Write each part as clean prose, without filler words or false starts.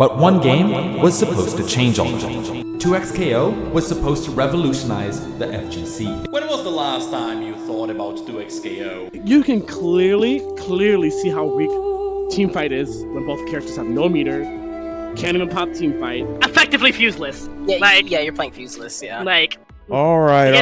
But one game was supposed to change all of it. 2XKO was supposed to revolutionize the FGC. When was the last time you thought about 2XKO? You can clearly see how weak teamfight is when both characters have no meter, can't even pop teamfight. Effectively fuseless. Yeah, you're playing fuseless, yeah. All right.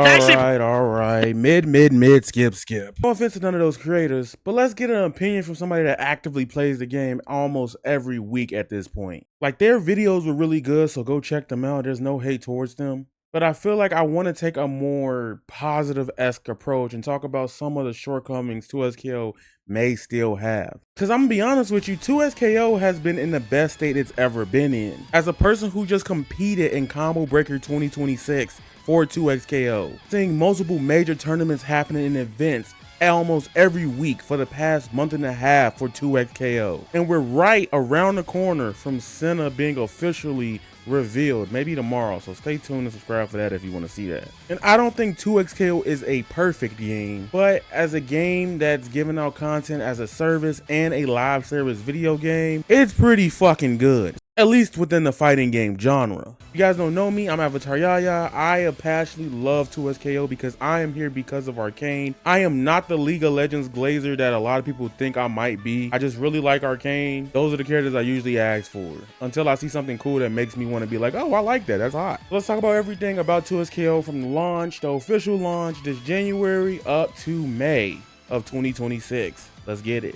Skip. No offense to none of those creators, but let's get an opinion from somebody that actively plays the game almost every week at this point. Like, their videos were really good, so go check them out. There's no hate towards them. But I feel like I want to take a more positive-esque approach and talk about some of the shortcomings 2SKO may still have. Because I'm going to be honest with you, 2SKO has been in the best state it's ever been in. As a person who just competed in Combo Breaker 2026 for 2XKO, seeing multiple major tournaments happening in events almost every week for the past month and a half for 2XKO. And we're right around the corner from Senna being officially revealed, maybe tomorrow, so stay tuned and subscribe for that if you want to see that. And I don't think 2XKO is a perfect game, but as a game that's giving out content as a service and a live service video game, it's pretty fucking good. At least within the fighting game genre. If you guys don't know me, I'm Avataryaya. I passionately love 2SKO because I am here because of Arcane. I am not the League of Legends glazer that a lot of people think I might be. I just really like Arcane. Those are the characters I usually ask for until I see something cool that makes me want to be like, oh, I like that. That's hot. Let's talk about everything about 2SKO from the launch, the official launch this January up to May of 2026. Let's get it.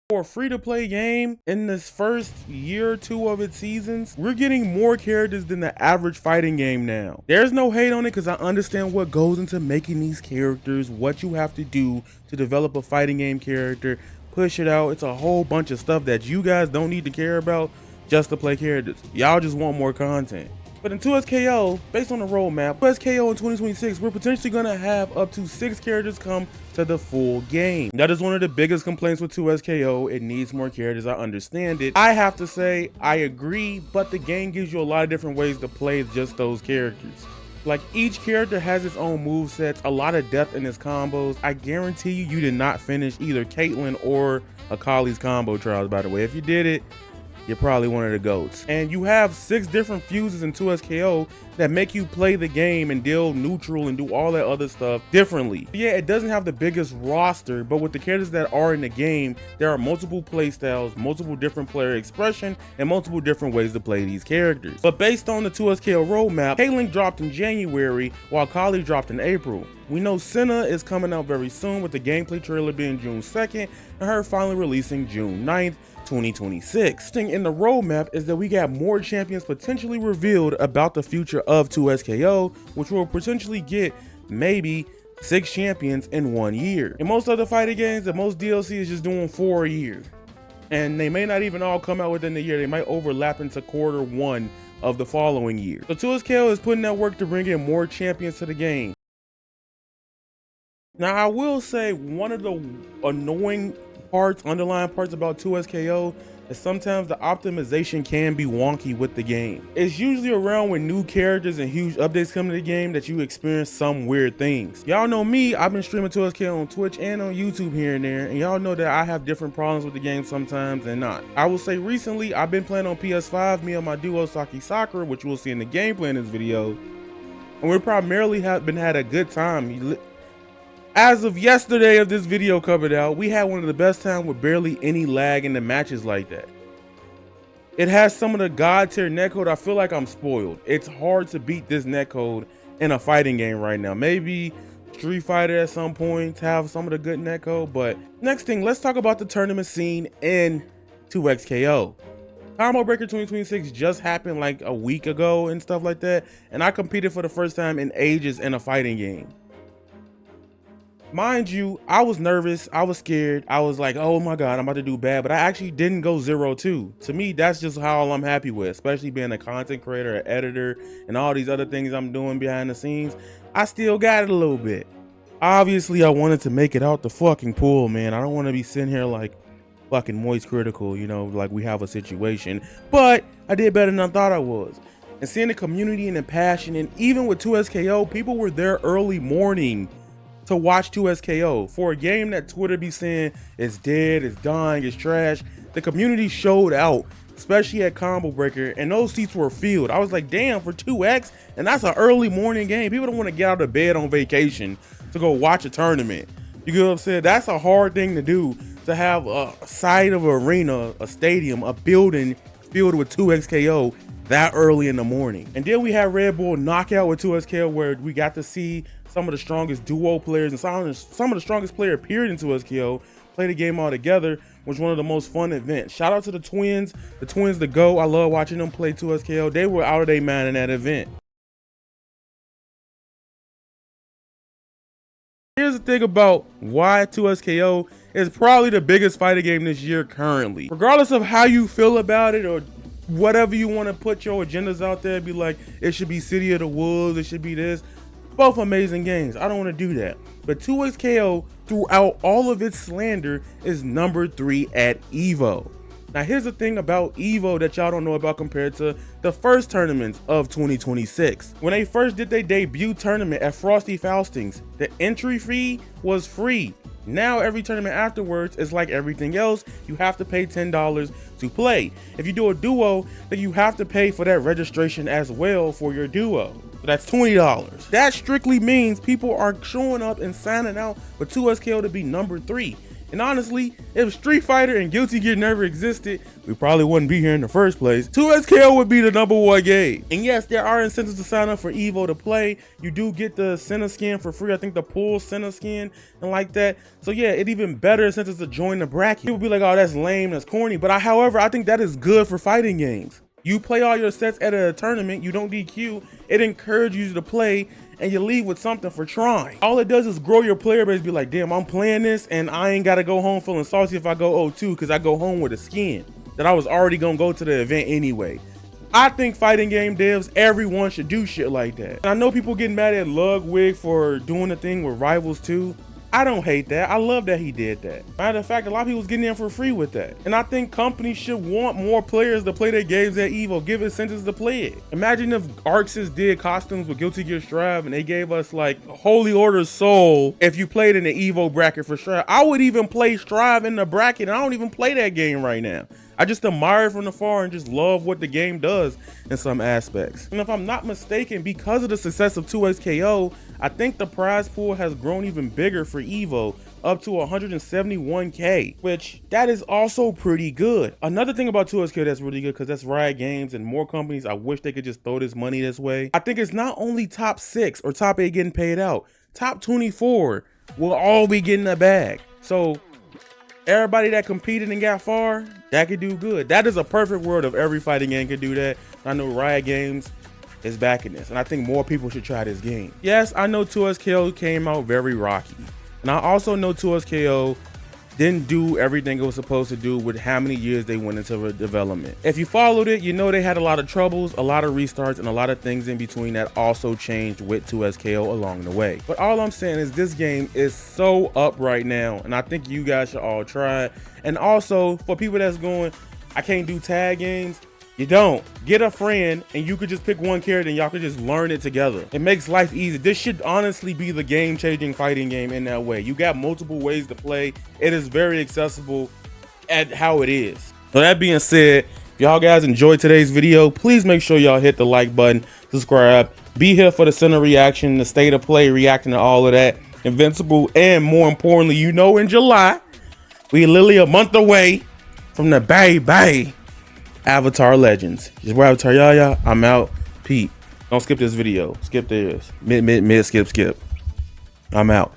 For a free-to-play game in this first year or two of its seasons, we're getting more characters than the average fighting game now. There's no hate on it because I understand what goes into making these characters, what you have to do to develop a fighting game character, push it out. It's a whole bunch of stuff that you guys don't need to care about just to play characters. Y'all just want more content. But in 2SKO, based on the roadmap, 2SKO in 2026, we're potentially going to have up to 6 characters come to the full game. That is one of the biggest complaints with 2SKO. It needs more characters, I understand it. I have to say, I agree, but the game gives you a lot of different ways to play just those characters. Like, each character has its own movesets, a lot of depth in its combos. I guarantee you did not finish either Caitlyn or Akali's combo trials, by the way. If you did it, you're probably one of the GOATs. And you have 6 different fuses in 2SKO that make you play the game and deal neutral and do all that other stuff differently. Yeah, it doesn't have the biggest roster, but with the characters that are in the game, there are multiple playstyles, multiple different player expression, and multiple different ways to play these characters. But based on the 2SKO roadmap, Caitlyn dropped in January, while Akali dropped in April. We know Senna is coming out very soon, with the gameplay trailer being June 2nd, and her finally releasing June 9th. 2026. Thing in the roadmap is that we got more champions potentially revealed about the future of 2SKO, which will potentially get maybe 6 champions in 1 year. In most other fighting games, the most DLC is just doing 4 a year. And they may not even all come out within the year. They might overlap into Q1 of the following year. So 2SKO is putting that work to bring in more champions to the game. Now, I will say one of the annoying underlying parts about 2SKO is sometimes the optimization can be wonky with the game. It's usually around when new characters and huge updates come to the game that you experience some weird things. Y'all know me, I've been streaming 2SKO on Twitch and on YouTube here and there, and y'all know that I have different problems with the game sometimes and not. I will say recently, I've been playing on PS5, me and my duo Saki Sakura, which you will see in the gameplay in this video, and we primarily have had a good time. As of yesterday of this video coming out, we had one of the best times with barely any lag in the matches like that. It has some of the god tier netcode. I feel like I'm spoiled. It's hard to beat this netcode in a fighting game right now. Maybe Street Fighter at some point have some of the good netcode, but next thing, let's talk about the tournament scene in 2XKO. Combo Breaker 2026 just happened like a week ago and stuff like that, and I competed for the first time in ages in a fighting game. Mind you, I was nervous, I was scared, I was like, oh my god, I'm about to do bad, but I actually didn't go 0-2. To me, that's just how I'm happy with, especially being a content creator, an editor, and all these other things I'm doing behind the scenes. I still got it a little bit. Obviously, I wanted to make it out the fucking pool, man. I don't want to be sitting here like fucking Moist Critical, you know, like we have a situation, but I did better than I thought I was. And seeing the community and the passion, and even with 2SKO, people were there early morning to watch 2SKO. For a game that Twitter be saying is dead, it's dying, it's trash, the community showed out, especially at Combo Breaker, and those seats were filled. I was like, damn, for 2X, and that's an early morning game. People don't want to get out of bed on vacation to go watch a tournament. You get what I'm saying? That's a hard thing to do, to have a side of an arena, a stadium, a building filled with 2XKO that early in the morning. And then we had Red Bull Knockout with 2XKO, where we got to see some of the strongest duo players and some of the strongest players appeared in 2XKO play the game all together, which was one of the most fun events. Shout out to the twins the GO. I love watching them play 2XKO. They were out of their mind in that event. Here's the thing about why 2XKO is probably the biggest fighting game this year currently. Regardless of how you feel about it or whatever you want to put your agendas out there, be like, it should be City of the Wolves, it should be this. Both amazing games. I don't want to do that. But 2XKO, throughout all of its slander, is number 3 at EVO. Now here's the thing about EVO that y'all don't know about compared to the first tournaments of 2026. When they first did their debut tournament at Frosty Faustings, the entry fee was free. Now every tournament afterwards is like everything else. You have to pay $10 to play. If you do a duo, then you have to pay for that registration as well for your duo. So that's $20. That strictly means people are showing up and signing out for 2XKO to be number 3. And honestly, if Street Fighter and Guilty Gear never existed, we probably wouldn't be here in the first place. 2XKO would be the number 1 game. And yes, there are incentives to sign up for EVO to play. You do get the Senna skin for free. I think the pool Senna skin and like that. So yeah, it even better incentives to join the bracket. People be like, oh, that's lame, that's corny. But however, I think that is good for fighting games. You play all your sets at a tournament, you don't DQ, it encourages you to play, and you leave with something for trying. All it does is grow your player base, be like, damn, I'm playing this, and I ain't gotta go home feeling saucy if I go 0-2, because I go home with a skin that I was already gonna go to the event anyway. I think fighting game devs, everyone should do shit like that. And I know people getting mad at Ludwig for doing the thing with Rivals 2. I don't hate that. I love that he did that. Matter of fact, a lot of people was getting in for free with that. And I think companies should want more players to play their games at EVO, give incentives to play it. Imagine if Arxis did costumes with Guilty Gear Strive and they gave us like Holy Order Soul if you played in the EVO bracket for Strive. I would even play Strive in the bracket, and I don't even play that game right now. I just admire it from afar and just love what the game does in some aspects. And if I'm not mistaken, because of the success of 2XKO, I think the prize pool has grown even bigger for EVO, up to 171K, which that is also pretty good. Another thing about 2XKO that's really good, because that's Riot Games and more companies, I wish they could just throw this money this way. I think it's not only top 6 or top 8 getting paid out, top 24 will all be getting a bag. So everybody that competed and got far, that could do good. That is a perfect world if every fighting game could do that. I know Riot Games is backing this, and I think more people should try this game. Yes, I know 2XKO came out very rocky, and I also know 2XKO didn't do everything it was supposed to do with how many years they went into development. If you followed it, you know they had a lot of troubles, a lot of restarts, and a lot of things in between that also changed with 2XKO along the way. But all I'm saying is this game is so up right now, and I think you guys should all try it. And also, for people that's going, I can't do tag games, you don't. Get a friend and you could just pick one character and y'all could just learn it together. It makes life easy. This should honestly be the game-changing fighting game in that way. You got multiple ways to play. It is very accessible at how it is. So that being said, if y'all guys enjoyed today's video, please make sure y'all hit the like button, subscribe, be here for the center reaction, the state of play, reacting to all of that, Invincible, and more importantly, you know, in July, we literally a month away from the bye Avatar Legends. Your boy Avataryaya. I'm out. Pete. Don't skip this video. Skip this. Skip. I'm out.